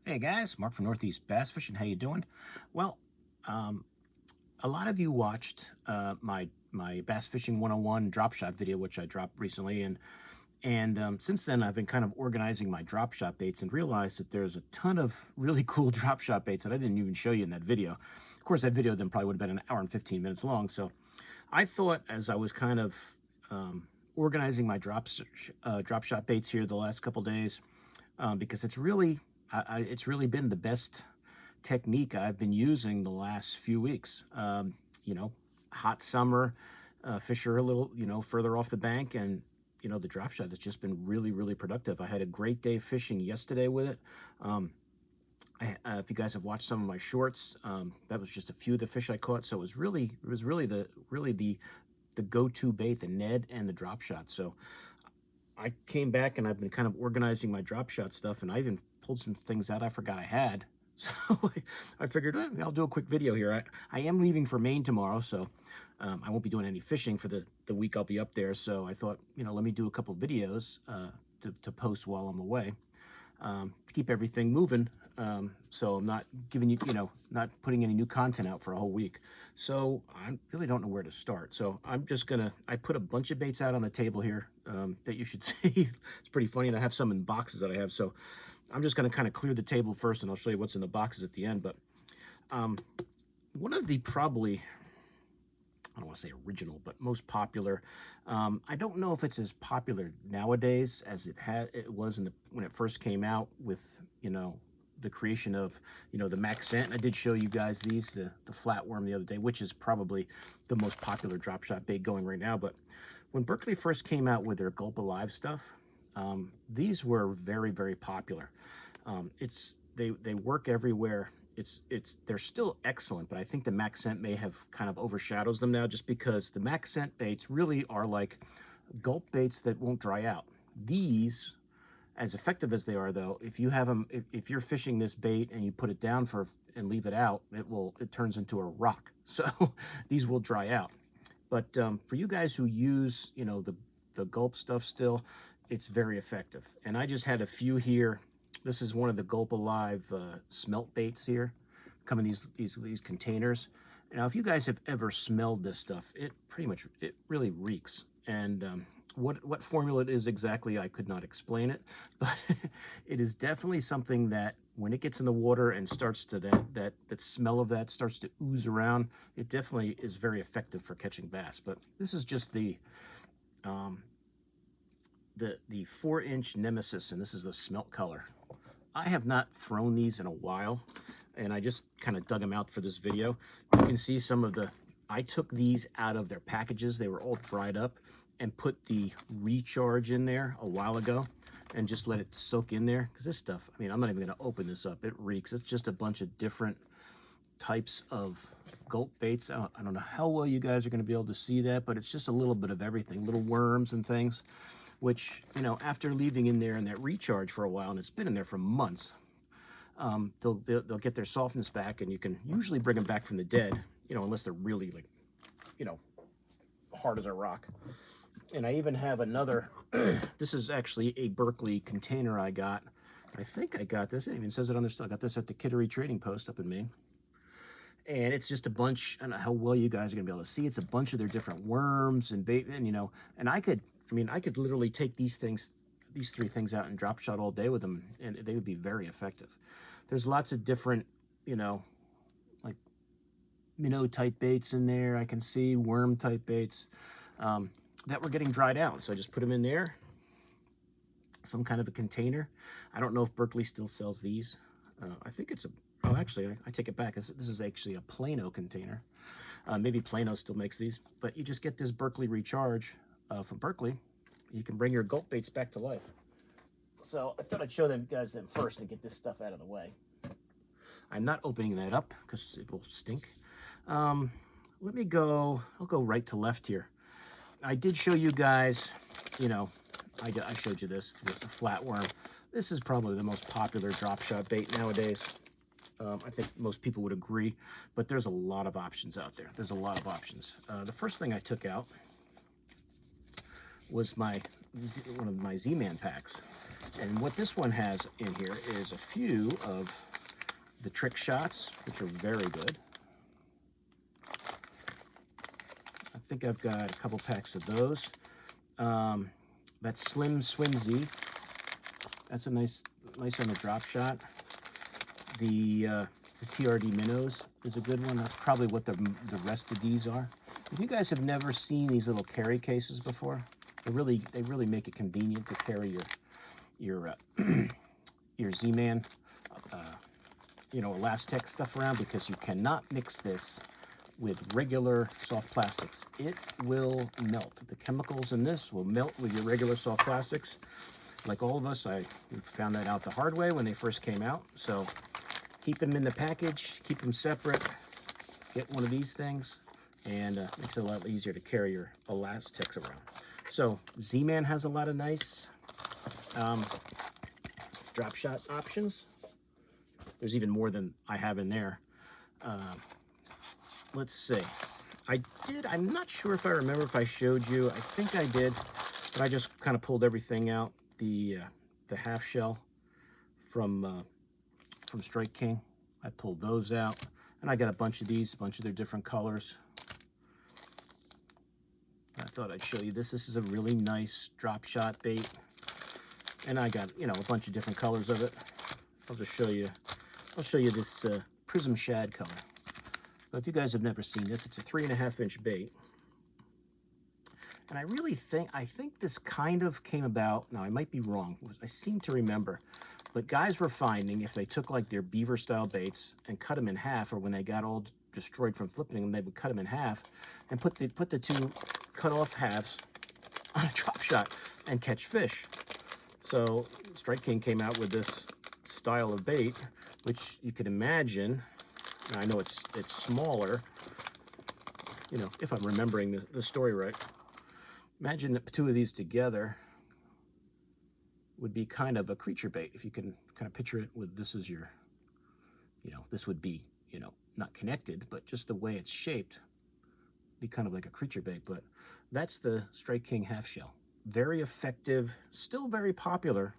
Hey guys, Mark from Northeast Bass Fishing. How you doing? Well, um, a lot of you watched my Bass Fishing 101 drop shot video, which I dropped recently, and since then I've been kind of organizing my drop shot baits and realized that there's a ton of really cool drop shot baits that I didn't even show you in that video. Of course, that video then probably would have been an hour and 15 minutes long. So I thought, as I was kind of organizing my drop shot baits here the last couple days, because it's really been the best technique I've been using the last few weeks. You know, hot summer, fish are a little, further off the bank, and the drop shot has just been really, really productive. I had a great day fishing yesterday with it. If you guys have watched some of my shorts, that was just a few of the fish I caught. So it was really the go-to bait, the Ned and the drop shot. So I came back and I've been kind of organizing my drop shot stuff, and I even pulled some things out I forgot I had. So I figured, I'll do a quick video here. I am leaving for Maine tomorrow, so I won't be doing any fishing for the week I'll be up there. So I thought, let me do a couple videos to post while I'm away, to keep everything moving. So I'm not giving you, not putting any new content out for a whole week. So I really don't know where to start. So I'm just I put a bunch of baits out on the table here that you should see. It's pretty funny, and I have some in boxes that I have. So I'm just gonna kind of clear the table first, and I'll show you what's in the boxes at the end. But one of the probably, I don't want to say original, but most popular. I don't know if it's as popular nowadays as it was when it first came out with, the creation of, the Maxent. I did show you guys these, the flatworm the other day, which is probably the most popular drop shot bait going right now. But when Berkeley first came out with their Gulp Alive stuff, these were very, very popular. They work everywhere. They're still excellent, but I think the Maxent may have kind of overshadows them now, just because the Maxent baits really are like gulp baits that won't dry out. These, as effective as they are, though, if you have them, if you're fishing this bait and you put it down and leave it out, it turns into a rock. So these will dry out. But for you guys who use, the gulp stuff still, it's very effective. And I just had a few here. This is one of the Gulp Alive smelt baits here, come in these containers. Now, if you guys have ever smelled this stuff, it really reeks. And what formula it is exactly, I could not explain it, but it is definitely something that when it gets in the water and starts to that smell of that starts to ooze around, it definitely is very effective for catching bass. But this is just the 4-inch Nemesis, and this is the smelt color. I have not thrown these in a while, and I just kind of dug them out for this video. You can see I took these out of their packages. They were all dried up, and put the recharge in there a while ago and just let it soak in there. Because this stuff, I'm not even going to open this up. It reeks. It's just a bunch of different types of gulp baits. I don't know how well you guys are going to be able to see that, but it's just a little bit of everything, little worms and things, which, after leaving in there in that recharge for a while, and it's been in there for months, they'll get their softness back, and you can usually bring them back from the dead, unless they're really hard as a rock. And I even have another, this is actually a Berkeley container I got. I think I got this, it even says it on there still. I got this at the Kittery Trading Post up in Maine. And it's just a bunch, I don't know how well you guys are gonna be able to see, it's a bunch of their different worms and bait, and and I could literally take these 3 things out and drop shot all day with them, and they would be very effective. There's lots of different, like minnow type baits in there. I can see worm type baits that were getting dried out. So I just put them in there, some kind of a container. I don't know if Berkeley still sells these. I think it's oh, actually, I take it back. This is actually a Plano container. Maybe Plano still makes these, but you just get this Berkeley recharge from Berkeley. You can bring your gulp baits back to life. So I thought I'd show them first to get this stuff out of the way. I'm not opening that up because it will stink. I'll go right to left here. I did show you guys, I showed you this, the flatworm. This is probably the most popular drop shot bait nowadays. I think most people would agree, but there's a lot of options out there. There's a lot of options. The first thing I took out was one of my Z-Man packs. And what this one has in here is a few of the trick shots, which are very good. I think I've got a couple packs of those. That Slim Swimsy, that's a nice on the drop shot. The TRD Minnows is a good one. That's probably what the rest of these are. If you guys have never seen these little carry cases before, they really make it convenient to carry your Z-Man, Elastec stuff around, because you cannot mix this with regular soft plastics. It will melt. The chemicals in this will melt with your regular soft plastics. Like all of us, I found that out the hard way when they first came out. So keep them in the package, keep them separate, get one of these things, and makes it a lot easier to carry your Elastics around. So Z-Man has a lot of nice drop shot options. There's even more than I have in there. Let's see. I'm not sure if I remember if I showed you. I think I did, but I just kind of pulled everything out. The half shell from Strike King, I pulled those out, and I got a bunch of these, a bunch of their different colors. I thought I'd show you this. This is a really nice drop shot bait, and I got a bunch of different colors of it. I'll just show you. I'll show you this prism shad color. But if you guys have never seen this, it's a 3.5-inch bait. And I think this kind of came about, now I might be wrong, I seem to remember, but guys were finding if they took like their beaver style baits and cut them in half, or when they got all destroyed from flipping them, they would cut them in half and put the two cut off halves on a drop shot and catch fish. So Strike King came out with this style of bait, which you can imagine, I know it's smaller, if I'm remembering the story right. Imagine that two of these together would be kind of a creature bait. If you can kind of picture it with this as your, this would be, not connected, but just the way it's shaped, be kind of like a creature bait. But that's the Strike King half shell. Very effective, still very popular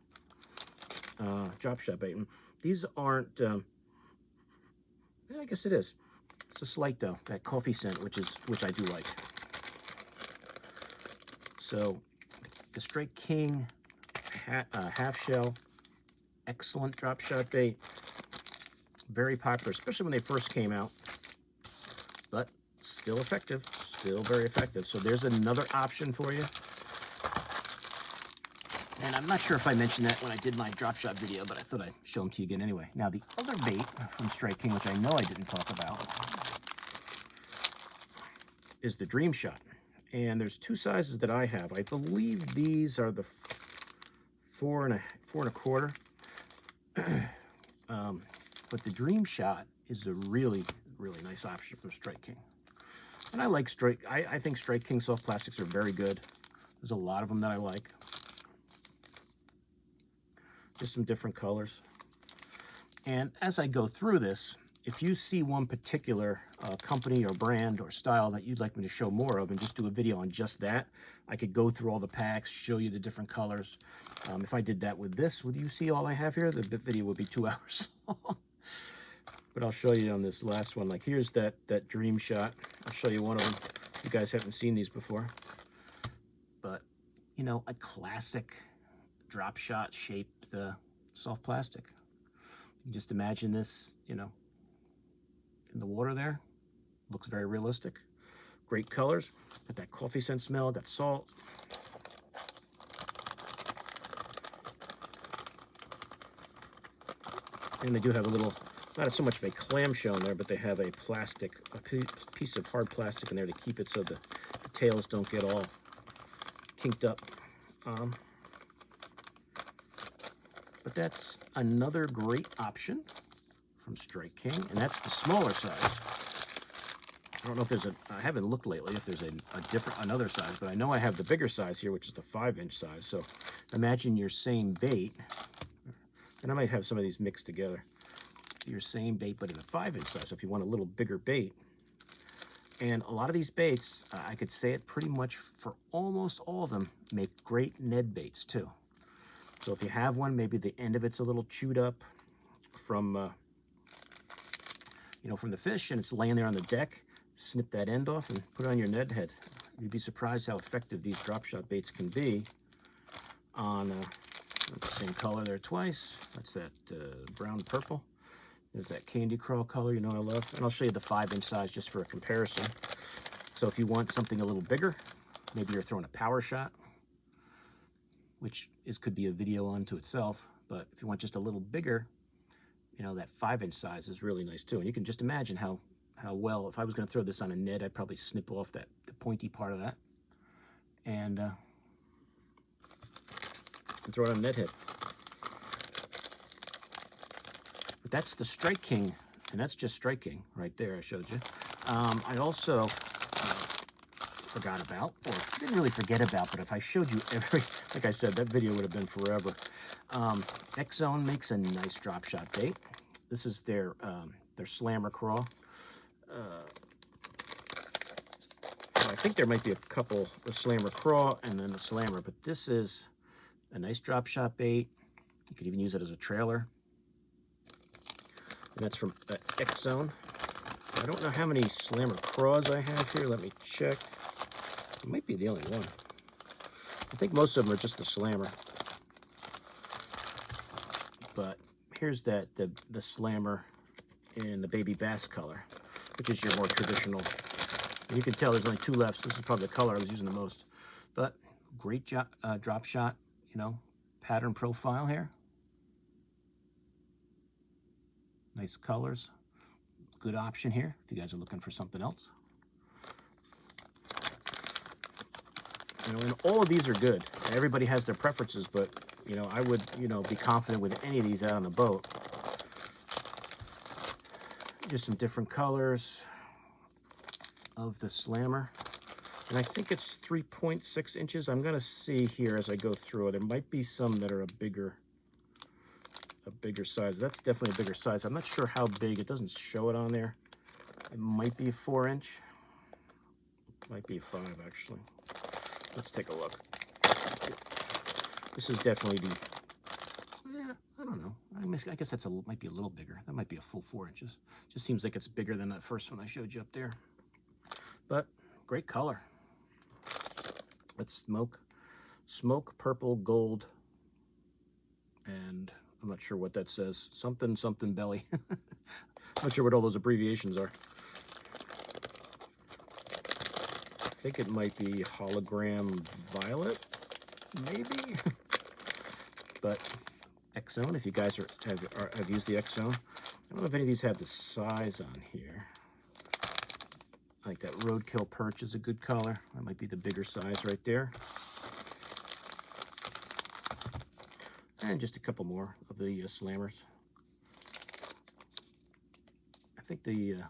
drop shot bait. And these aren't, I guess it is. It's a slight though, that coffee scent, which I do like. So the Strike King half shell, excellent drop shot bait, very popular, especially when they first came out, but still effective, still very effective. So there's another option for you. And I'm not sure if I mentioned that when I did my drop shot video, but I thought I'd show them to you again anyway. Now the other bait from Strike King, which I know I didn't talk about, is the Dream Shot. And there's two sizes that I have. I believe these are the 4 1/4. But the Dream Shot is a really, really nice option from Strike King. And I like I think Strike King soft plastics are very good. There's a lot of them that I like. Just some different colors. And as I go through this, if you see one particular company or brand or style that you'd like me to show more of and just do a video on just that, I could go through all the packs, show you the different colors. If I did that with this, would you see all I have here? The video would be 2 hours long. But I'll show you on this last one. Like here's that Dream Shot. I'll show you one of them. You guys haven't seen these before. But, a classic drop shot shaped soft plastic. You just imagine this, in the water there. Looks very realistic. Great colors. Got that coffee scent smell, got salt. And they do have a little, not so much of a clamshell in there, but they have a piece of hard plastic in there to keep it so the tails don't get all kinked up. But that's another great option from Strike King, and that's the smaller size. I don't know if there's I haven't looked lately if there's another size, but I know I have the bigger size here, which is the 5-inch size. So imagine your same bait, and I might have some of these mixed together. Your same bait, but in a 5-inch size. So if you want a little bigger bait, and a lot of these baits, I could say it pretty much for almost all of them, make great Ned baits too. So if you have one, maybe the end of it's a little chewed up from, you know, from the fish, and it's laying there on the deck, snip that end off and put it on your Ned head. You'd be surprised how effective these drop shot baits can be on, the same color there twice. That's that brown purple. There's that candy crawl color, you know I love. And I'll show you the 5-inch size just for a comparison. So if you want something a little bigger, maybe you're throwing a power shot, which could be a video unto itself. But if you want just a little bigger, you know, that 5-inch size is really nice too. And you can just imagine how well, if I was going to throw this on a Ned, I'd probably snip off the pointy part of that and throw it on a Ned head. But that's the Strike King, and that's just Strike King right there I showed you. I also forgot about, or didn't really forget about, but if I showed you like I said, that video would have been forever. Exzone makes a nice drop shot bait. This is their slammer crawl. I think there might be a couple, the slammer crawl and then the slammer, but this is a nice drop shot bait. You could even use it as a trailer. And that's from Exzone. I don't know how many slammer craws I have here. Let me check. It might be the only one. I think most of them are just the slammer. But here's the slammer in the baby bass color, which is your more traditional. And you can tell there's only 2 left. So this is probably the color I was using the most. But great drop shot, you know, pattern profile here. Nice colors. Good option here if you guys are looking for something else. You know, and all of these are good. Everybody has their preferences, but you know, I would, you know, be confident with any of these out on the boat. Just some different colors of the slammer. And I think it's 3.6 inches. I'm gonna see here as I go through it. There might be some that are a bigger size. That's definitely a bigger size. I'm not sure how big. It doesn't show it on there. It might be a 4-inch. Might be a 5 actually. Let's take a look. This is definitely the, yeah, I don't know. I guess that's might be a little bigger. That might be a full 4 inches. Just seems like it's bigger than that first one I showed you up there. But great color. That's smoke purple gold, and I'm not sure what that says. Something belly. Not sure what all those abbreviations are. I think it might be hologram violet, maybe. But Exzone, if you guys have used the Exzone, I don't know if any of these have the size on here. I like that roadkill perch is a good color. That might be the bigger size right there. And just a couple more of the slammers. I think that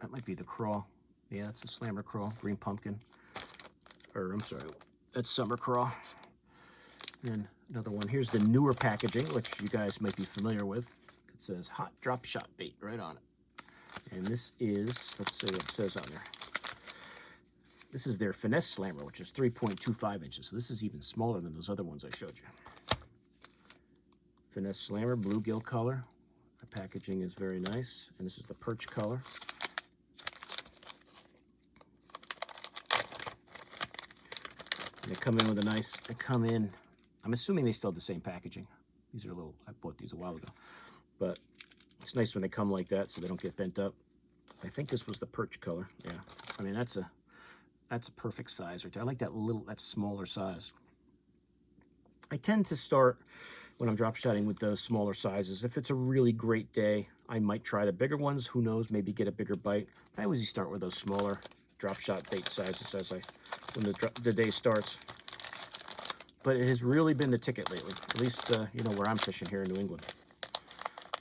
might be the crawl. Yeah, that's the slammer crawl, green pumpkin. Or I'm sorry, that's summer crawl. And another one. Here's the newer packaging, which you guys might be familiar with. It says hot drop shot bait right on it. And this is, let's see what it says on there. This is their finesse slammer, which is 3.25 inches. So this is even smaller than those other ones I showed you. Finesse slammer, bluegill color. The packaging is very nice. And this is the perch color. And they come in with a nice, I'm assuming they still have the same packaging. These are I bought these a while ago. But it's nice when they come like that so they don't get bent up. I think this was the perch color. Yeah, I mean, that's a perfect size right there. I like that smaller size. I tend to start when I'm drop shotting with those smaller sizes. If it's a really great day, I might try the bigger ones. Who knows, maybe get a bigger bite. I always start with those smaller drop shot bait sizes when the day starts. But it has really been the ticket lately, at least you know, where I'm fishing here in New England.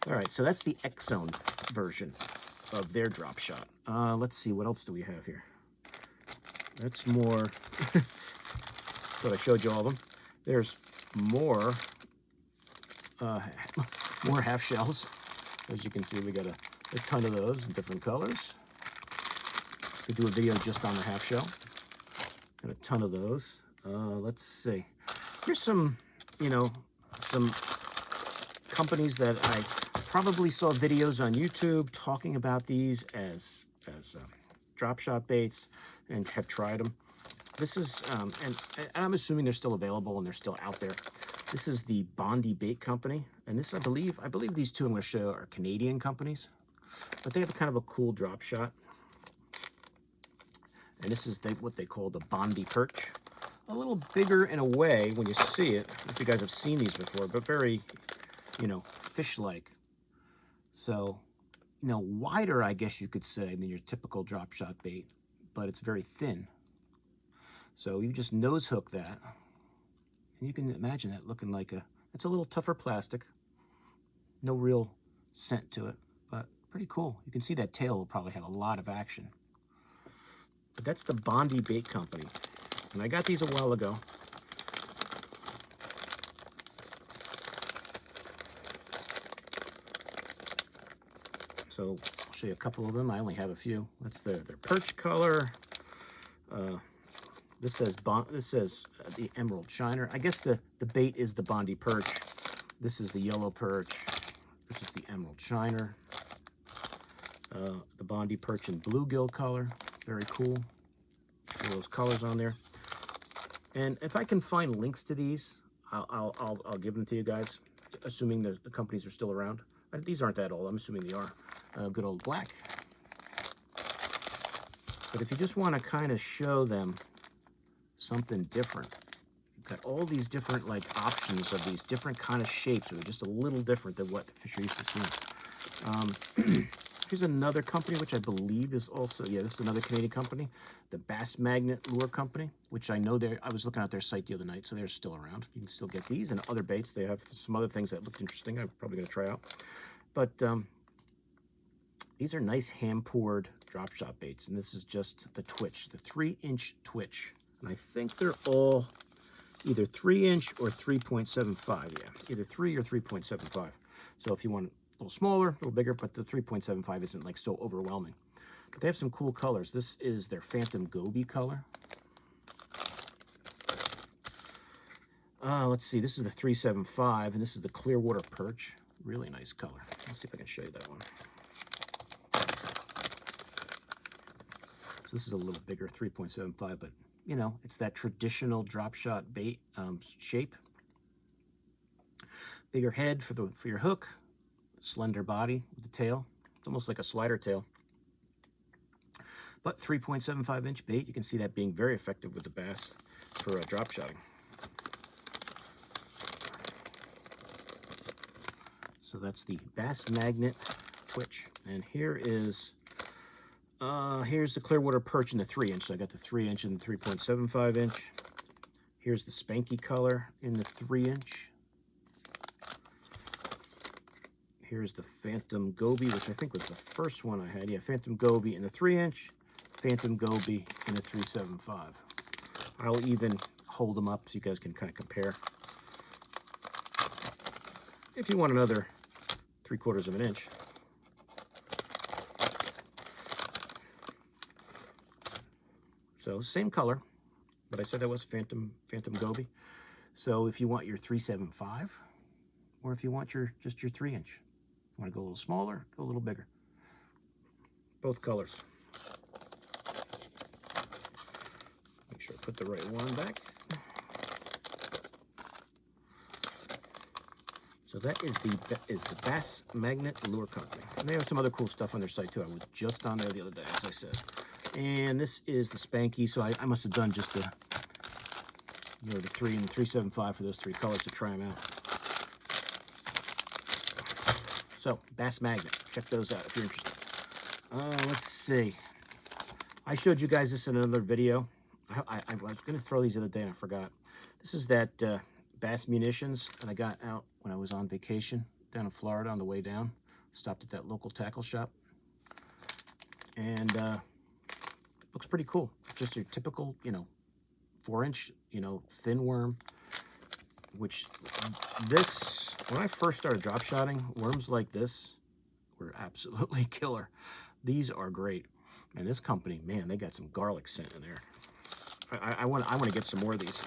All right, so that's the Exzone version of their drop shot. Let's see, what else do we have here? That's more, so I showed you all of them. There's more half shells. As you can see, we got a ton of those in different colors. We do a video just on the half shell. Got a ton of those. Let's see. Here's some, you know, some companies that I probably saw videos on YouTube talking about these as drop shot baits and have tried them. This is, and I'm assuming they're still available and they're still out there. This is the Bondi Bait company, and this, I believe these two I'm going to show are Canadian companies, but they have kind of a cool drop shot. And this is what they call the Bondi perch. A little bigger in a way when you see it, if you guys have seen these before, but very, you know, fish-like. So, you know, wider, I guess you could say, than your typical drop shot bait, but it's very thin. So you just nose hook that, and you can imagine that looking like it's a little tougher plastic. No real scent to it, but pretty cool. You can see that tail will probably have a lot of action. But that's the Bondi Bait company. And I got these a while ago. So I'll show you a couple of them. I only have a few. That's their perch color. This says the emerald shiner. I guess the bait is the Bondi perch. This is the yellow perch. This is the emerald shiner. The Bondi perch in bluegill color. Very cool. All those colors on there. And if I can find links to these, I'll give them to you guys, assuming the companies are still around. These aren't that old. I'm assuming they are. Good old black. But if you just want to kind of show them something different, you've got all these different like options of these different kind of shapes that are just a little different than what the fish are used to seeing. Here's another company, which I believe is also, yeah, this is another Canadian company, the Bass Magnet Lure Company, which I know I was looking at their site the other night, so they're still around. You can still get these and other baits. They have some other things that looked interesting. I'm probably going to try out. But these are nice hand-poured drop shot baits, and this is just the Twitch, the 3-inch Twitch. And I think they're all either 3-inch or 3.75, yeah, either 3 or 3.75. So if you want a little smaller, a little bigger, but the 3.75 isn't like so overwhelming. But they have some cool colors. This is their Phantom Goby color. Let's see, this is the 375, and this is the Clearwater Perch. Really nice color. Let's see if I can show you that one. So this is a little bigger, 3.75, but you know, it's that traditional drop shot bait shape. Bigger head for your hook. Slender body with the tail. It's almost like a slider tail. But 3.75-inch bait, you can see that being very effective with the bass for drop shotting. So that's the Bass Magnet Twitch. And here is, here's the Clearwater Perch in the 3-inch. So I got the 3-inch and the 3.75-inch. Here's the Spanky color in the 3-inch. Here's the Phantom Goby, which I think was the first one I had. Yeah, Phantom Goby in the 3-inch, Phantom Goby in the 3.75. I'll even hold them up so you guys can kind of compare. If you want another 3/4 of an inch. So same color, but I said that was Phantom Goby. So if you want your 3.75, or if you want just your 3-inch. Want to go a little smaller, go a little bigger. Both colors. Make sure I put the right one back. So that is the Bass Magnet Lure Company. And they have some other cool stuff on their site too. I was just on there the other day, as I said. And this is the Spanky. So I must have done just the 3 and the 3.75 for those 3 colors to try them out. So, Bass Magnet. Check those out if you're interested. Let's see. I showed you guys this in another video. I was going to throw these the other day and I forgot. This is that Bass Munitions that I got out when I was on vacation down in Florida on the way down. Stopped at that local tackle shop. And looks pretty cool. Just your typical, 4-inch, thin worm. Which this, when I first started drop shotting, worms like this were absolutely killer. These are great. And this company, man, they got some garlic scent in there. I want to get some more of these.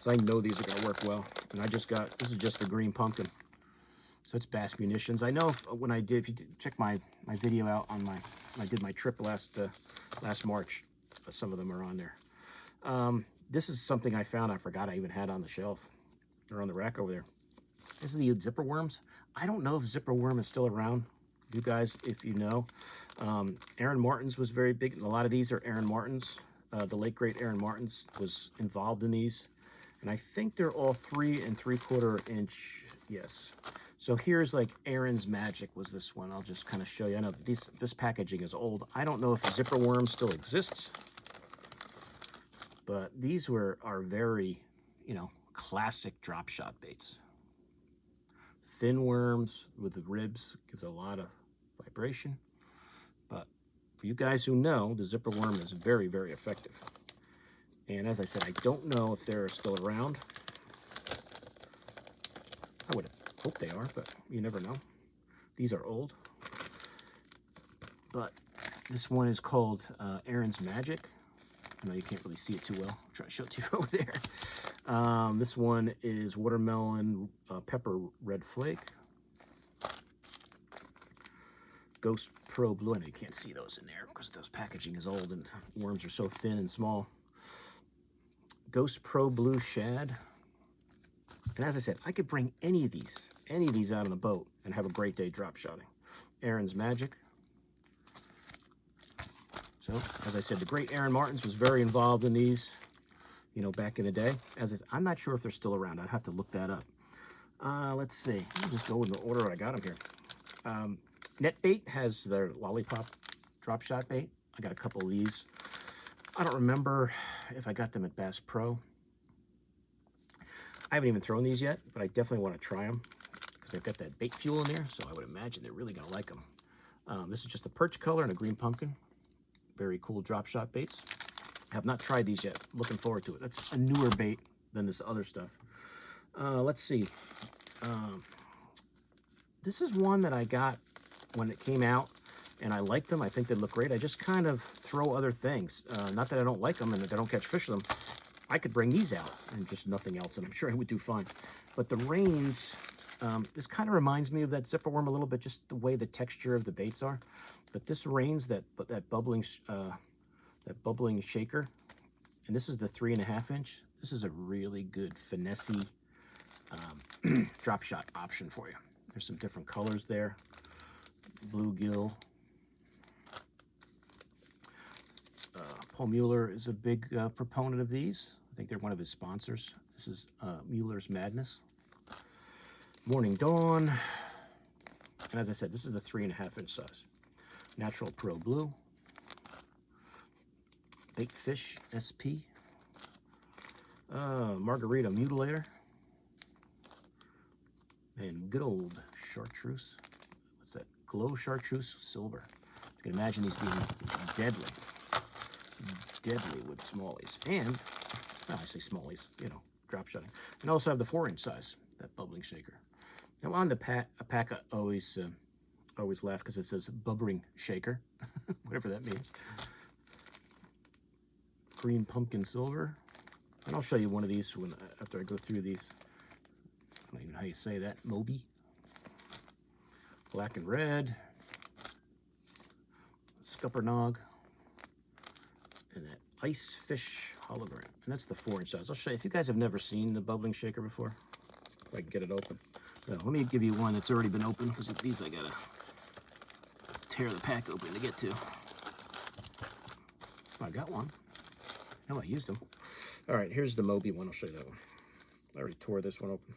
So I know these are going to work well. And I just got, this is just the green pumpkin. So it's Bass Munitions. I know when I did, if you check my video out on I did my trip last March, some of them are on there. This is something I found I forgot I even had on the shelf or on the rack over there. This is the zipper worms. I don't know if zipper worm is still around. You guys, if you know. Aaron Martin's was very big, and a lot of these are Aaron Martin's. The late great Aaron Martin's was involved in these. And I think they're all 3 3/4 inch, yes. So here's like Aaron's Magic was this one. I'll just kind of show you. I know this packaging is old. I don't know if zipper worm still exists, but these are very, you know, classic drop shot baits. Thin worms with the ribs gives a lot of vibration. But for you guys who know, the zipper worm is very, very effective. And as I said, I don't know if they're still around. I would hope they are, but you never know. These are old. But this one is called Aaron's Magic. I know you can't really see it too well. I'll try to show it to you over there. This one is Watermelon Pepper Red Flake. Ghost Pro Blue. I know you can't see those in there because those packaging is old and worms are so thin and small. Ghost Pro Blue Shad. And as I said, I could bring any of these out on the boat and have a great day drop shotting. Aaron's Magic. So, as I said, the great Aaron Martin's was very involved in these, you know, back in the day. I'm not sure if they're still around. I'd have to look that up. Let's see. I'll just go in the order I got them here. NetBait has their lollipop drop shot bait. I got a couple of these. I don't remember if I got them at Bass Pro. I haven't even thrown these yet, but I definitely want to try them because they've got that bait fuel in there, so I would imagine they're really going to like them. This is just a perch color and a green pumpkin. Very cool drop shot baits. I have not tried these yet. Looking forward to it. That's a newer bait than this other stuff. Let's see. This is one that I got when it came out, and I like them. I think they look great. I just kind of throw other things. Not that I don't like them and that I don't catch fish with them. I could bring these out and just nothing else, and I'm sure I would do fine. But the Reins, this kind of reminds me of that zipper worm a little bit, just the way the texture of the baits are. But this Reins, that bubbling shaker, and this is the 3 1/2 inch. This is a really good finessey drop shot option for you. There's some different colors there. Bluegill. Paul Mueller is a big proponent of these. I think they're one of his sponsors. This is Mueller's Madness. Morning Dawn. And as I said, this is the 3 1/2 inch size. Natural Pro Blue. Bait Fish SP. Margarita Mutilator. And good old chartreuse. What's that? Glow Chartreuse Silver. You can imagine these being deadly. Deadly with smallies. And, well, I say smallies, you know, drop shotting. And also have the 4 inch size, that bubbling shaker. Now on the pack I always laugh because it says bubbling shaker, whatever that means. Green Pumpkin Silver. And I'll show you one of these after I go through these. I don't even know how you say that. Moby. Black and Red. Scuppernog. And that Ice Fish Hologram. And that's the 4 inch size. I'll show you. If you guys have never seen the bubbling shaker before, if I can get it open. So let me give you one that's already been opened, because with these I gotta tear the pack open to get to. Oh, I got one. No, I used them. All right, here's the Moby one. I'll show you that one. I already tore this one open.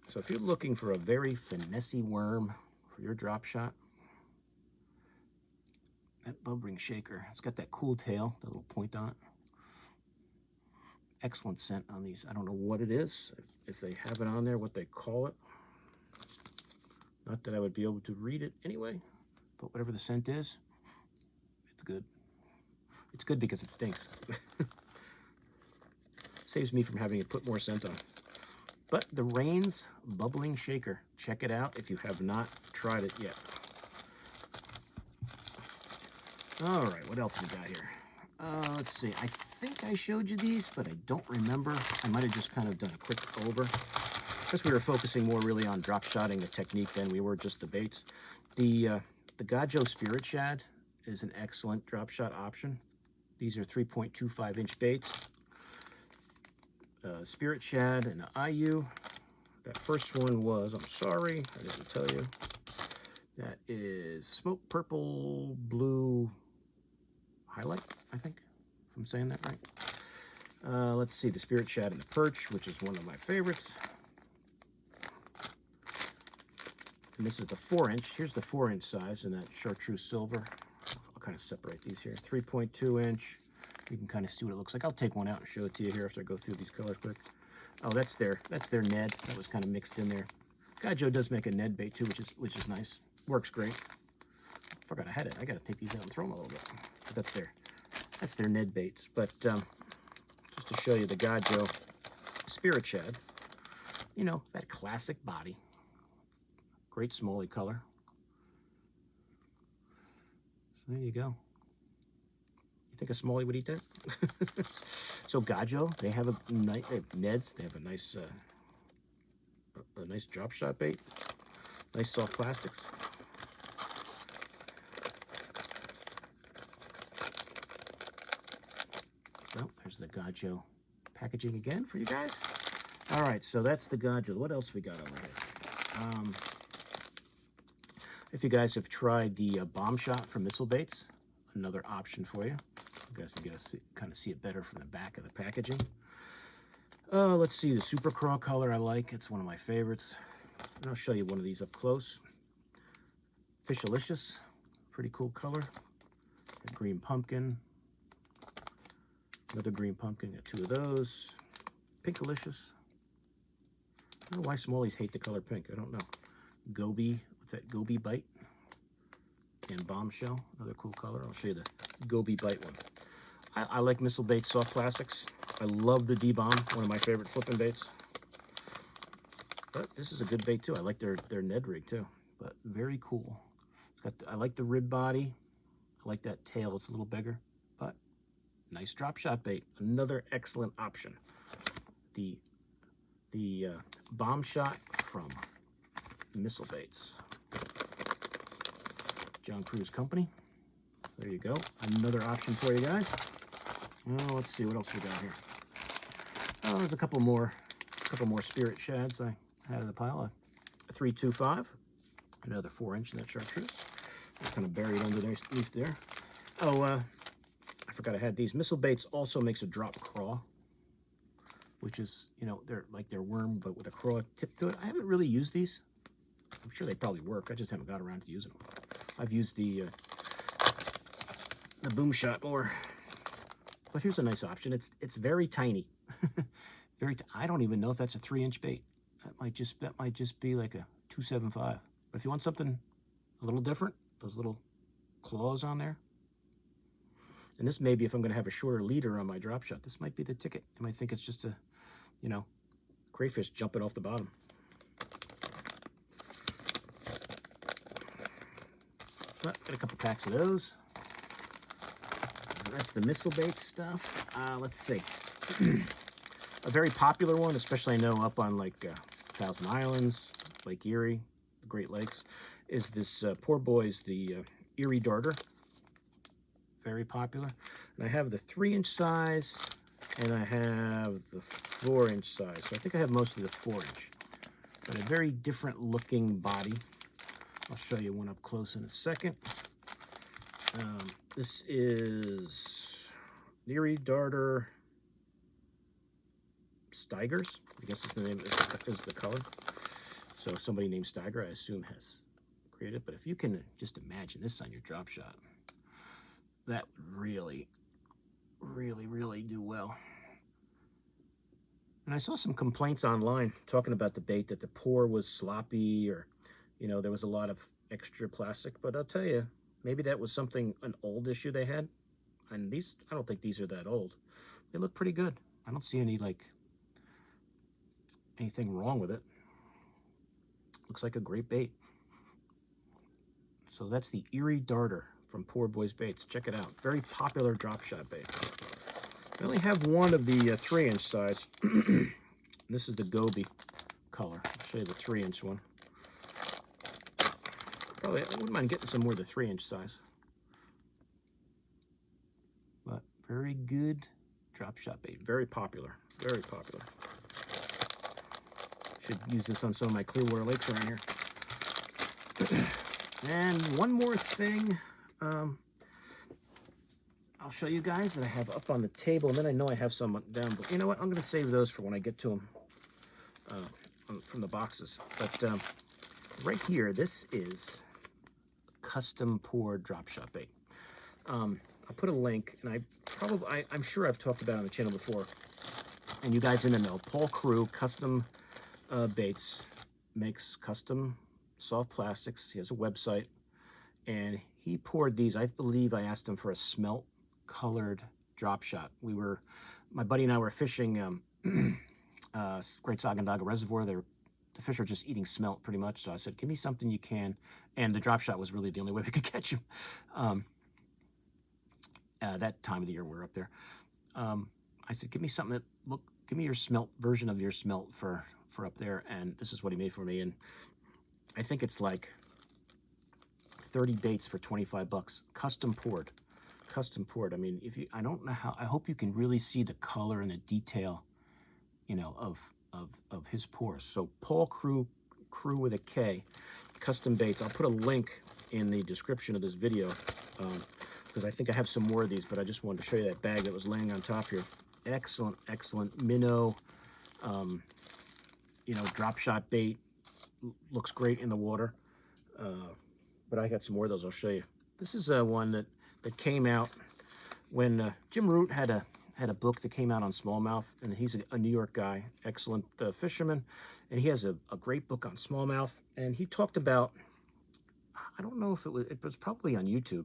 So if you're looking for a very finessey worm for your drop shot, that bubbling shaker, it's got that cool tail, that little point on it. Excellent scent on these. I don't know what it is, if they have it on there, what they call it. Not that I would be able to read it anyway, but whatever the scent is, it's good. It's good because it stinks. Saves me from having to put more scent on. But the Reins bubbling shaker, check it out if you have not tried it yet. All right, what else we got here? Let's see. I think I showed you these, but I don't remember. I might have just kind of done a quick over. Because we were focusing more really on drop shotting the technique than we were just the baits. The Gajo Spirit Shad is an excellent drop shot option. These are 3.25 inch baits. Spirit Shad and IU. That first one was, I'm sorry, I didn't tell you. That is smoke purple blue highlight, I think, if I'm saying that right. Let's see, the Spirit Shad and the Perch, which is one of my favorites. And this is the 4-inch. Here's the 4-inch size in that chartreuse silver. I'll kind of separate these here. 3.2 inch. You can kind of see what it looks like. I'll take one out and show it to you here after I go through these colors quick. Oh, that's their Ned. That was kind of mixed in there. Gajo does make a Ned bait too, which is nice. Works great. Forgot I had it. I got to take these out and throw them a little bit. But that's their Ned baits. But just to show you the Gajo Spirit Shad, you know, that classic body. Great smallie color. So there you go. You think a smallie would eat that? So Gajo, they have Neds. They have a nice drop shot bait. Nice soft plastics. So there's the Gajo packaging again for you guys. All right, so that's the Gajo. What else we got over here? If you guys have tried the bomb shot from missile baits, another option for you. You guys can kind of see it better from the back of the packaging. Let's see, the Super Craw color I like. It's one of my favorites. And I'll show you one of these up close. Fishalicious, pretty cool color. A green pumpkin. Another green pumpkin, got 2 of those. Pinkalicious. I don't know why smallies hate the color pink, I don't know. Goby, what's that, Bondi Bait? And Bombshell, another cool color. I'll show you the Bondi Bait one. I like missile baits, soft plastics. I love the D-Bomb, one of my favorite flipping baits. But this is a good bait too. I like their Ned rig too, but very cool. I like the rib body. I like that tail, it's a little bigger, but nice drop shot bait. Another excellent option. The bomb shot from Missile Baits. John Cruz Company. There you go. Another option for you guys. Let's see what else we got here. Oh, there's a couple more Spirit Shads I had in the pile. A 325. Another 4-inch in that chartreuse. It's kind of buried underneath there. Oh, I forgot I had these. Missile Baits also makes a drop craw, which is, you know, they're like their worm, but with a craw tip to it. I haven't really used these. I'm sure they probably work. I just haven't got around to using them. I've used the boom shot more. But here's a nice option. It's very tiny. I don't even know if that's a 3-inch bait. That might just be like a 275. But if you want something a little different, those little claws on there. And this may be, if I'm going to have a shorter leader on my drop shot, this might be the ticket. You might think it's just a, you know, crayfish jumping off the bottom. But got a couple packs of those. That's the missile bait stuff. Let's see. A very popular one, especially I know up on like Thousand Islands, Lake Erie, the Great Lakes, is this poor boy's the Erie Darter. Very popular. And I have the 3-inch size and I have the 4-inch size. So I think I have mostly the 4-inch. But a very different looking body. I'll show you one up close in a second. This is Erie Darter Steigers. I guess is the name, is the color. So somebody named Steiger, I assume, has created it. But if you can just imagine this on your drop shot, that would really, really, really do well. And I saw some complaints online talking about the bait, that the pour was sloppy, or, you know, there was a lot of extra plastic. But I'll tell you, maybe that was an old issue they had. And these, I don't think these are that old. They look pretty good. I don't see anything wrong with it. Looks like a great bait. So that's the Erie Darter from Poor Boys Baits. Check it out. Very popular drop shot bait. I only have one of the 3-inch size. This is the Gobi color. I'll show you the 3-inch one. Probably, I wouldn't mind getting some more of the 3-inch size. But very good drop shot bait. Very popular. Very popular. Should use this on some of my Clearwater lakes around here. And one more thing I'll show you guys that I have up on the table, and then I know I have some down, but you know what? I'm going to save those for when I get to them from the boxes. But right here, this is custom poured drop shot bait. I'll put a link, and I'm sure I've talked about it on the channel before, and you guys in the know. Paul Crew Custom Baits makes custom soft plastics. He has a website, and he poured these. I believe I asked him for a smelt colored drop shot. My buddy and I were fishing Great Sagandaga Reservoir. The fish are just eating smelt pretty much. So I said, give me something you can. And the drop shot was really the only way we could catch him. That time of the year we're up there. I said, give me something give me your smelt version of your smelt for up there. And this is what he made for me. And I think it's like 30 baits for 25 bucks. Custom poured. Custom poured. I mean, I don't know how, I hope you can really see the color and the detail, you know, of his pours. So Paul Crew with a K, Custom Baits. I'll put a link in the description of this video because I think I have some more of these, but I just wanted to show you that bag that was laying on top here. Excellent, excellent minnow, you know, drop shot bait. Looks great in the water. But I got some more of those I'll show you. This is one that came out when Jim Root had a book that came out on smallmouth, and he's a New York guy, excellent fisherman, and he has a great book on smallmouth. And he talked about, I don't know if it was probably on YouTube.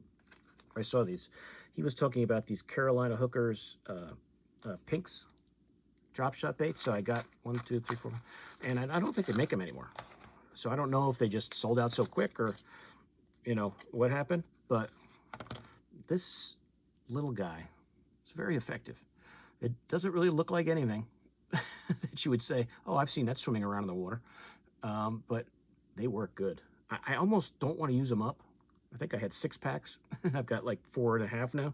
I saw these. He was talking about these Carolina Hookers pinks drop shot baits. So I got 1, 2, 3, 4, and I don't think they make them anymore. So I don't know if they just sold out so quick or, you know, what happened, but this little guy is very effective. It doesn't really look like anything that you would say, oh, I've seen that swimming around in the water, but they work good. I almost don't want to use them up. I think I had 6 packs. I've got like 4.5 now,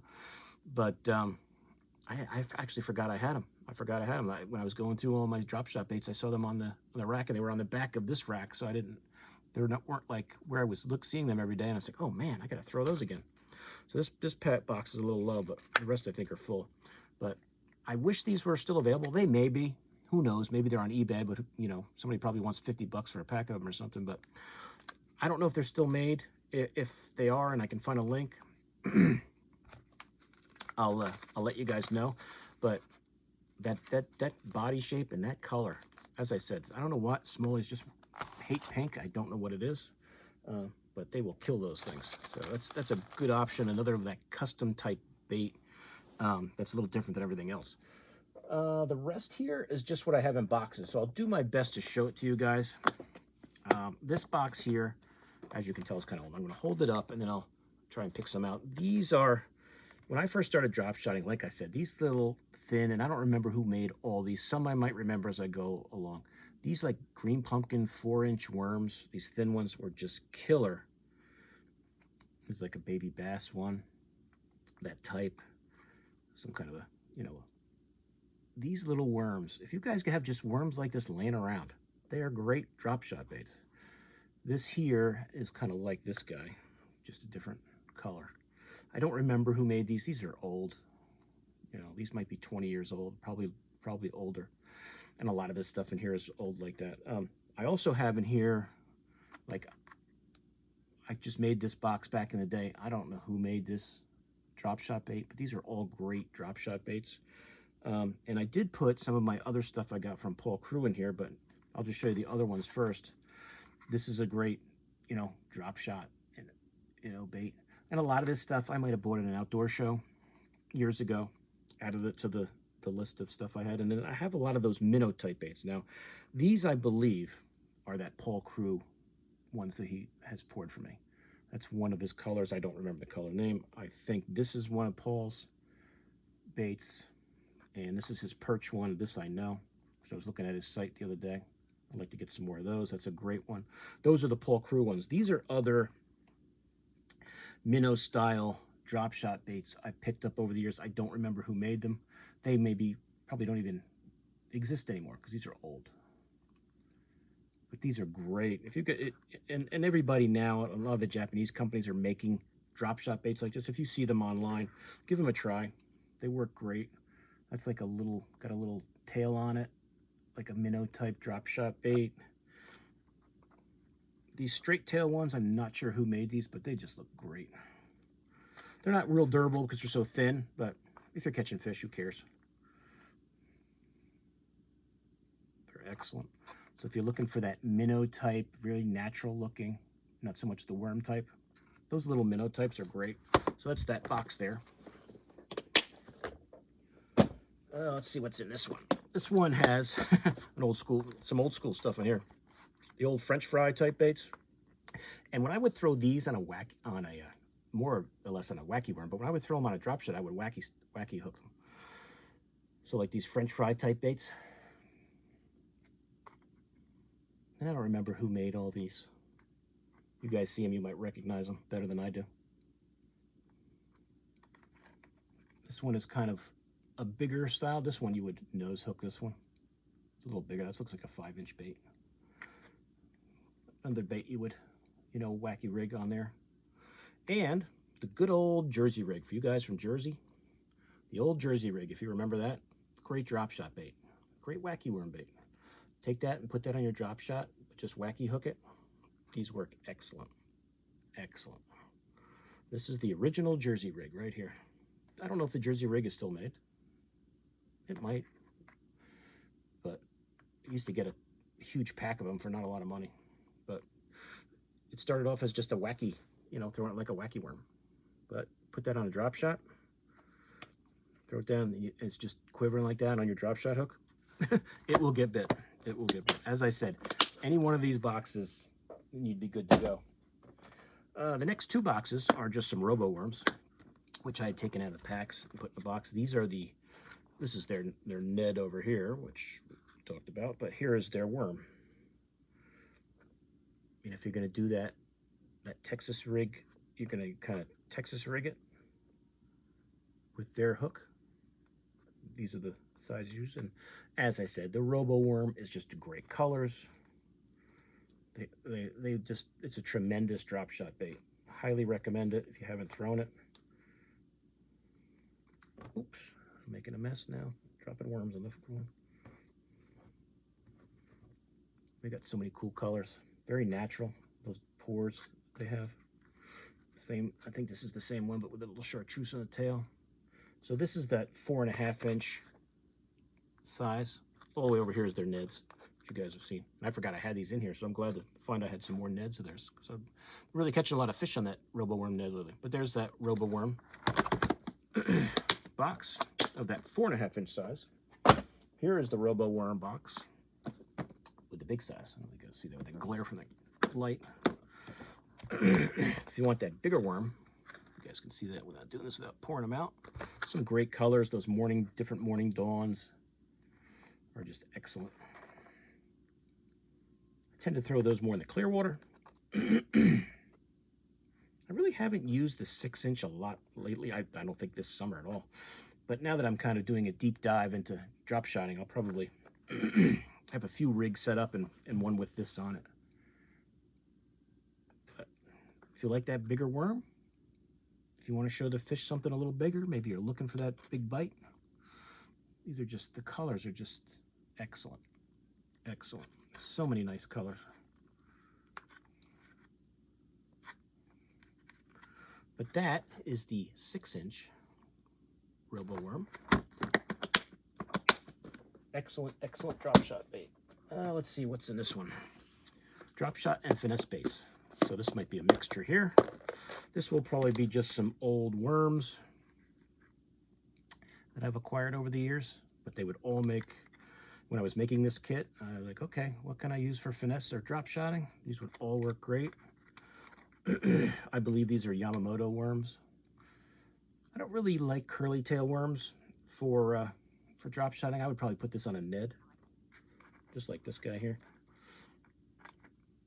but I actually forgot I had them. I forgot I had them. When I was going through all my drop shot baits, I saw them on the rack, and they were on the back of this rack, so weren't like where I was seeing them every day, and I was like, oh man, I gotta throw those again. So this pet box is a little low, but the rest I think are full. But I wish these were still available. They may be. Who knows? Maybe they're on eBay, but you know, somebody probably wants 50 bucks for a pack of them or something. But I don't know if they're still made. If they are, and I can find a link, I'll let you guys know. But that body shape and that color, as I said, I don't know what Smallies just hate pink. I don't know what it is. But they will kill those things. So that's a good option. Another of that custom type bait that's a little different than everything else. The rest here is just what I have in boxes. So I'll do my best to show it to you guys. This box here, as you can tell, is kind of old. I'm going to hold it up and then I'll try and pick some out. These are, when I first started drop shotting, like I said, these little thin, and I don't remember who made all these. Some I might remember as I go along. These like green pumpkin 4-inch worms, these thin ones were just killer. There's like a baby bass one, that type, some kind of a, you know, these little worms. If you guys have just worms like this laying around, they are great drop shot baits. This here is kind of like this guy, just a different color. I don't remember who made these. These are old. You know, these might be 20 years old, probably older. And a lot of this stuff in here is old like that. I also have in here, like, I just made this box back in the day. I don't know who made this drop shot bait, but these are all great drop shot baits. And I did put some of my other stuff I got from Paul Crew in here, but I'll just show you the other ones first. This is a great, you know, drop shot, and, you know, bait. And a lot of this stuff I might have bought at an outdoor show years ago, added it to the list of stuff I had. And then I have a lot of those minnow type baits. Now, these I believe are that Paul Crew ones that he has poured for me. That's one of his colors. I don't remember the color name. I think this is one of Paul's baits, and this is his perch one. This I know, because I was looking at his site the other day. I'd like to get some more of those. That's a great one. Those are the Paul Crew ones. These are other minnow style drop shot baits I picked up over the years. I don't remember who made them. They probably don't even exist anymore because these are old. But these are great. If you get it, and everybody now, a lot of the Japanese companies are making drop shot baits like this. If you see them online, give them a try. They work great. That's like got a little tail on it, like a minnow type drop shot bait. These straight tail ones, I'm not sure who made these, but they just look great. They're not real durable because they're so thin, but if you're catching fish, who cares? They're excellent. So if you're looking for that minnow type, really natural looking, not so much the worm type, those little minnow types are great. So that's that box there. Let's see what's in this one. This one has some old school stuff in here. The old French fry type baits. And when I would throw these on more or less on a wacky worm, but when I would throw them on a drop shot, I would wacky hook them. So like these French fry type baits. And I don't remember who made all these. You guys see them, you might recognize them better than I do. This one is kind of a bigger style. This one you would nose hook this one. It's a little bigger. This looks like a 5-inch bait. Another bait you would, wacky rig on there. And the good old Jersey rig for you guys from Jersey. The old Jersey rig, if you remember that. Great drop shot bait. Great wacky worm bait. Take that and put that on your drop shot. Just wacky hook it. These work excellent. Excellent. This is the original Jersey rig right here. I don't know if the Jersey rig is still made. It might. But I used to get a huge pack of them for not a lot of money. But it started off as just a wacky, throwing it like a wacky worm. But put that on a drop shot. Throw it down. It's just quivering like that on your drop shot hook. It will get bit. It will get bit. As I said, any one of these boxes, you'd be good to go. The next two boxes are just some Robo worms, which I had taken out of the packs and put in the box. This is their Ned over here, which we talked about, but here is their worm. I mean, if you're going to do that Texas rig, you're going to kind of Texas rig it with their hook. These are the size used, and as I said, the Robo worm is just great colors. It's a tremendous drop shot bait. Highly recommend it if you haven't thrown it. Oops, I'm making a mess now. Dropping worms on the one. They got so many cool colors. Very natural. Those pores they have. Same. I think this is the same one, but with a little chartreuse on the tail. So this is that 4.5-inch size. All the way over here is their Neds, which you guys have seen. And I forgot I had these in here, so I'm glad to find I had some more Neds of theirs. So I'm really catching a lot of fish on that Robo worm Ned lately. But there's that Robo worm box of that 4.5-inch size. Here is the Robo worm box with the big size. I don't know if you guys see that with the glare from the light. If you want that bigger worm, you guys can see that without doing this, without pouring them out. Some great colors. Those different morning dawns are just excellent. I tend to throw those more in the clear water. I really haven't used the 6-inch a lot lately. I don't think this summer at all. But now that I'm kind of doing a deep dive into drop shotting, I'll probably have a few rigs set up and one with this on it. But if you like that bigger worm, if you want to show the fish something a little bigger, maybe you're looking for that big bite, these are just, the colors are just excellent. Excellent. So many nice colors. But that is the 6-inch Robo worm. Excellent, excellent drop shot bait. Let's see what's in this one. Drop shot and finesse baits. So this might be a mixture here. This will probably be just some old worms that I've acquired over the years, but they would all make, when I was making this kit, I was like, okay, what can I use for finesse or drop shotting? These would all work great. I believe these are Yamamoto worms. I don't really like curly tail worms for drop shotting. I would probably put this on a Ned, just like this guy here.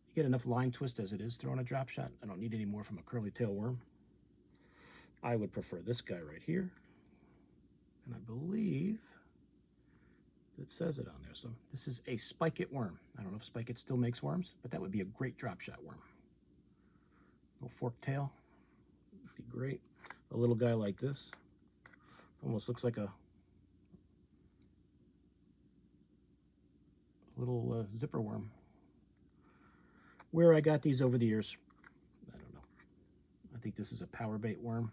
You get enough line twist as it is throwing a drop shot. I don't need any more from a curly tail worm. I would prefer this guy right here. And I believe it says it on there. So this is a Spike It worm. I don't know if Spike It still makes worms, but that would be a great drop shot worm. Little fork tail would be great. A little guy like this. Almost looks like a little zipper worm. Where I got these over the years, I don't know. I think this is a power bait worm.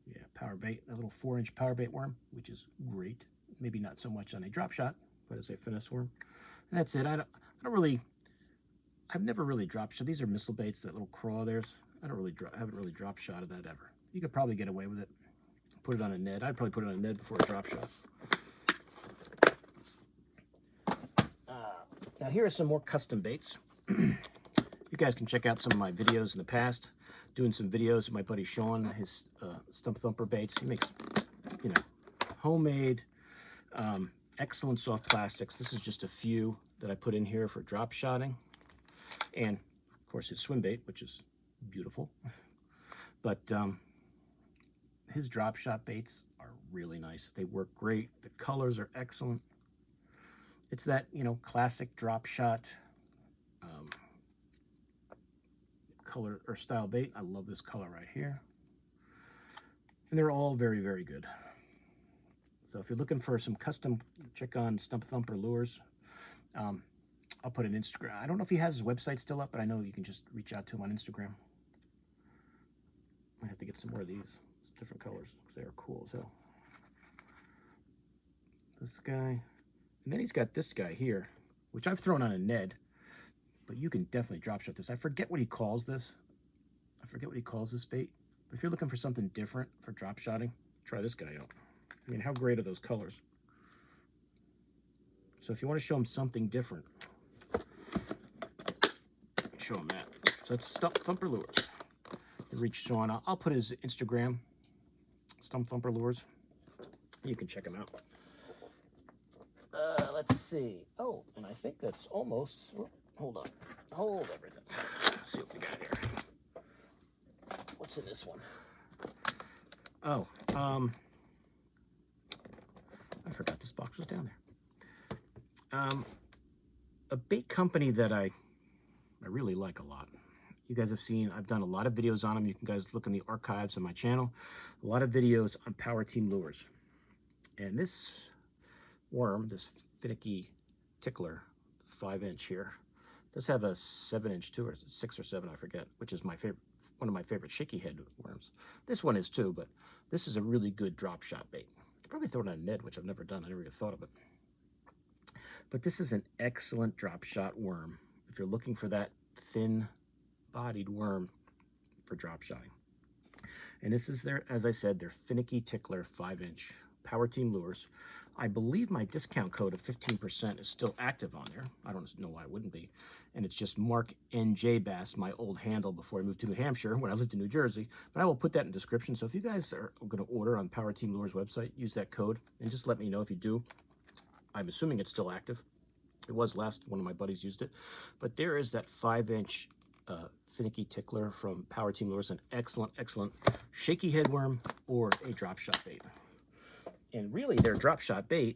Yeah, power bait, a little 4-inch power bait worm, which is great. Maybe not so much on a drop shot, but as a finesse worm. And that's it. I've never really dropped shot. These are missile baits, that little craw there's. I haven't really drop shotted that ever. You could probably get away with it. Put it on a Ned. I'd probably put it on a Ned before a drop shot. Now here are some more custom baits. You guys can check out some of my videos in the past. Doing some videos with my buddy Sean, his Stump Thumper baits. He makes, you know, homemade, excellent soft plastics. This is just a few that I put in here for drop shotting. And of course his swim bait, which is beautiful. But his drop shot baits are really nice. They work great. The colors are excellent. It's that, you know, classic drop shot color or style bait. I love this color right here. And they're all very, very good. So if you're looking for some custom, check on Stump Thumper Lures. I'll put an Instagram. I don't know if he has his website still up, but I know you can just reach out to him on Instagram. I have to get some more of these, some different colors, because they are cool as hell. This guy. And then he's got this guy here, which I've thrown on a Ned, but you can definitely drop shot this. I forget what he calls this. I forget what he calls this bait. But if you're looking for something different for drop shotting, try this guy out. I mean, how great are those colors? So if you want to show him something different, show him that. So that's Stump Thumper Lures. You reach Sean. I'll put his Instagram, Stump Thumper Lures. You can check him out. Let's see. Oh, and I think that's almost. Oh, hold on. Hold everything. Let's see what we got here. What's in this one? Oh, I forgot this box was down there. A bait company that I really like a lot. You guys have seen, I've done a lot of videos on them. You can guys look in the archives on my channel. A lot of videos on Power Team Lures. And this worm, this finicky tickler, 5-inch here, does have a 7-inch too, or 6 or 7, I forget, which is my favorite, one of my favorite shaky head worms. This one is too, but this is a really good drop shot bait. You could probably throw it on a Ned, which I've never done. I never even thought of it. But this is an excellent drop shot worm if you're looking for that thin-bodied worm for drop shotting. And this is their, as I said, their finicky tickler 5-inch Power Team Lures. I believe my discount code of 15% is still active on there. I don't know why it wouldn't be. And it's just Mark NJ Bass, my old handle before I moved to New Hampshire when I lived in New Jersey. But I will put that in the description. So if you guys are going to order on Power Team Lures website, use that code and just let me know if you do. I'm assuming it's still active. It was last, one of my buddies used it. But there is that 5-inch finicky tickler from Power Team Lures, an excellent, excellent shaky head worm or a drop shot bait. And really their drop shot bait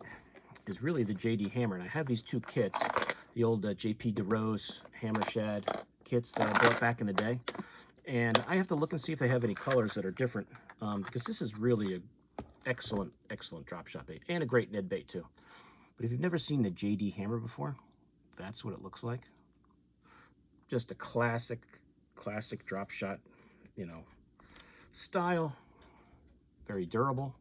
is really the JD Hammer. And I have these two kits, the old JP DeRose Hammer Shad kits that I bought back in the day. And I have to look and see if they have any colors that are different, because this is really an excellent, excellent drop shot bait and a great Ned bait too. But if you've never seen the JD Hammer before, that's what it looks like. Just a classic, classic drop shot, you know, style, very durable.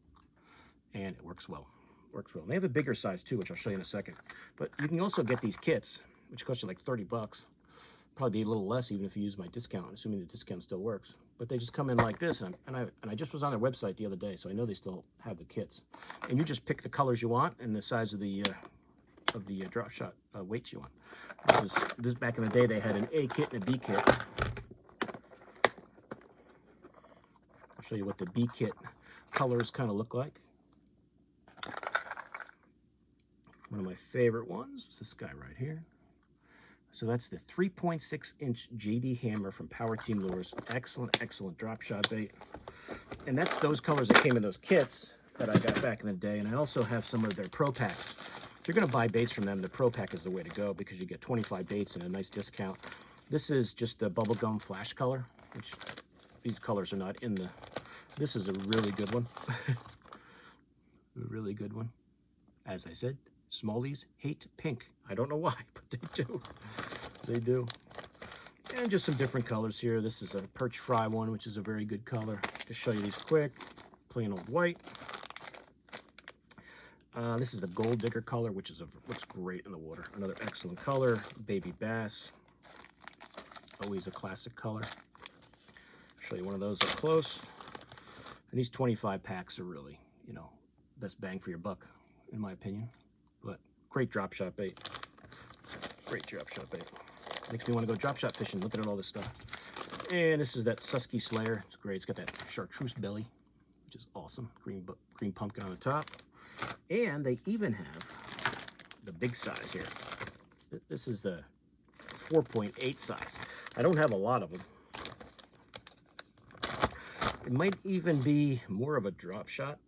And it works well. Works well. And they have a bigger size too, which I'll show you in a second. But you can also get these kits, which cost you like 30 bucks. Probably be a little less even if you use my discount, assuming the discount still works. But they just come in like this, and I just was on their website the other day, so I know they still have the kits. And you just pick the colors you want and the size of the of the drop shot weights you want. This back in the day, they had an A kit and a B kit. I'll show you what the B kit colors kind of look like. One of my favorite ones is this guy right here. So that's the 3.6-inch JD hammer from Power Team Lures. Excellent, excellent drop shot bait. And that's those colors that came in those kits that I got back in the day. And I also have some of their pro packs. If you're going to buy baits from them, the pro pack is the way to go because you get 25 baits and a nice discount. This is just the bubblegum flash color, which these colors are not in the... This is a really good one. A really good one. As I said, smallies hate pink. I don't know why, but they do. They do. And just some different colors here. This is a perch fry one, which is a very good color. Just show you these quick. Plain old white. This is the gold digger color, which looks great in the water. Another excellent color. Baby bass. Always a classic color. Show you one of those up close. And these 25 packs are really, you know, best bang for your buck, in my opinion. But great drop shot bait. Great drop shot bait. Makes me want to go drop shot fishing, looking at all this stuff. And this is that Susky Slayer. It's great. It's got that chartreuse belly, which is awesome. Green pumpkin on the top. And they even have the big size here. This is the 4.8 size. I don't have a lot of them. It might even be more of a drop shot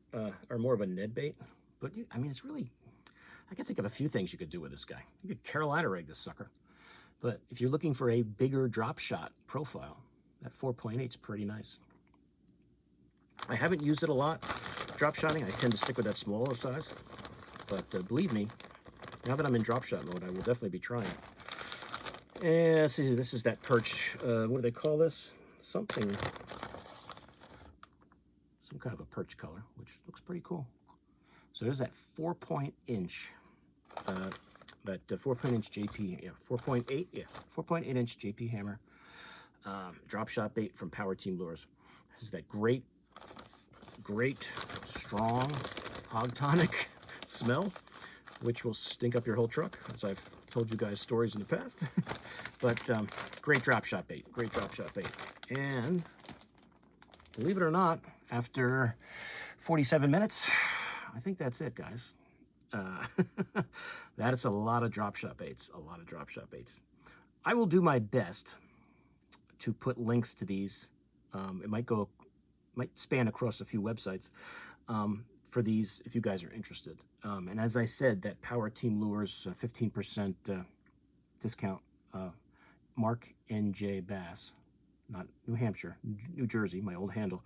or more of a Ned bait. But, I mean, it's really... I can think of a few things you could do with this guy. You could Carolina rig this sucker. But if you're looking for a bigger drop shot profile, that 4.8 is pretty nice. I haven't used it a lot, drop shotting. I tend to stick with that smaller size. But believe me, now that I'm in drop shot mode, I will definitely be trying it. And let's see, this is that perch. What do they call this? Some kind of a perch color, which looks pretty cool. So there's that 4.8-inch, that 4.8-inch JP, yeah, 4.8, yeah, 4.8-inch JP hammer, drop shot bait from Power Team Lures. This is that great, strong hog tonic smell, which will stink up your whole truck, as I've told you guys stories in the past. But great drop shot bait, great drop shot bait. And believe it or not, after 47 minutes, I think that's it, guys. That is a lot of drop shot baits, a lot of drop shot baits. I will do my best to put links to these. It might span across a few websites for these if you guys are interested. And as I said, that Power Team Lures 15% discount, Mark NJ Bass, not New Hampshire, New Jersey, my old handle.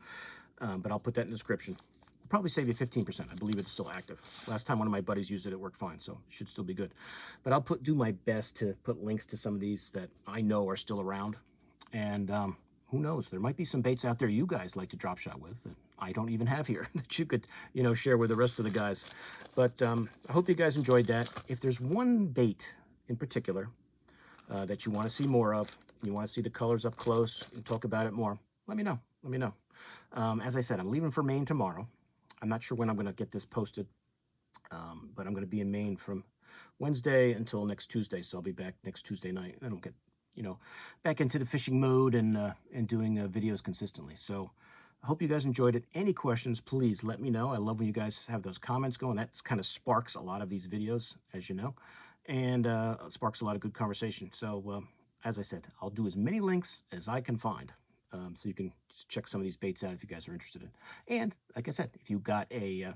But I'll put that in the description. It'll probably save you 15%. I believe it's still active. Last time one of my buddies used it, it worked fine, so it should still be good. But I'll do my best to put links to some of these that I know are still around. And who knows? There might be some baits out there you guys like to drop shot with that I don't even have here that you could, you know, share with the rest of the guys. But I hope you guys enjoyed that. If there's one bait in particular that you want to see more of, you want to see the colors up close and talk about it more, let me know. Let me know. As I said, I'm leaving for Maine tomorrow. I'm not sure when I'm going to get this posted, but I'm going to be in Maine from Wednesday until next Tuesday. So I'll be back next Tuesday night, and I'll get, you know, back into the fishing mode and doing videos consistently. So I hope you guys enjoyed it. Any questions, please let me know. I love when you guys have those comments going. That kind of sparks a lot of these videos, as you know, and it sparks a lot of good conversation. So as I said, I'll do as many links as I can find. So you can check some of these baits out if you guys are interested in. And like I said, if you got a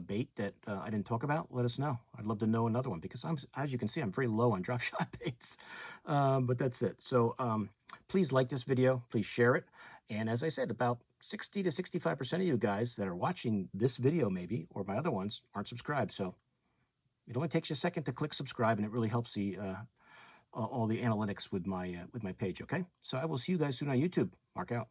bait that I didn't talk about, let us know. I'd love to know another one because as you can see, I'm very low on drop shot baits. But that's it. So please like this video. Please share it. And as I said, about 60 to 65% of you guys that are watching this video maybe, or my other ones, aren't subscribed. So it only takes you a second to click subscribe, and it really helps the all the analytics with my page, okay? So I will see you guys soon on YouTube. Mark out.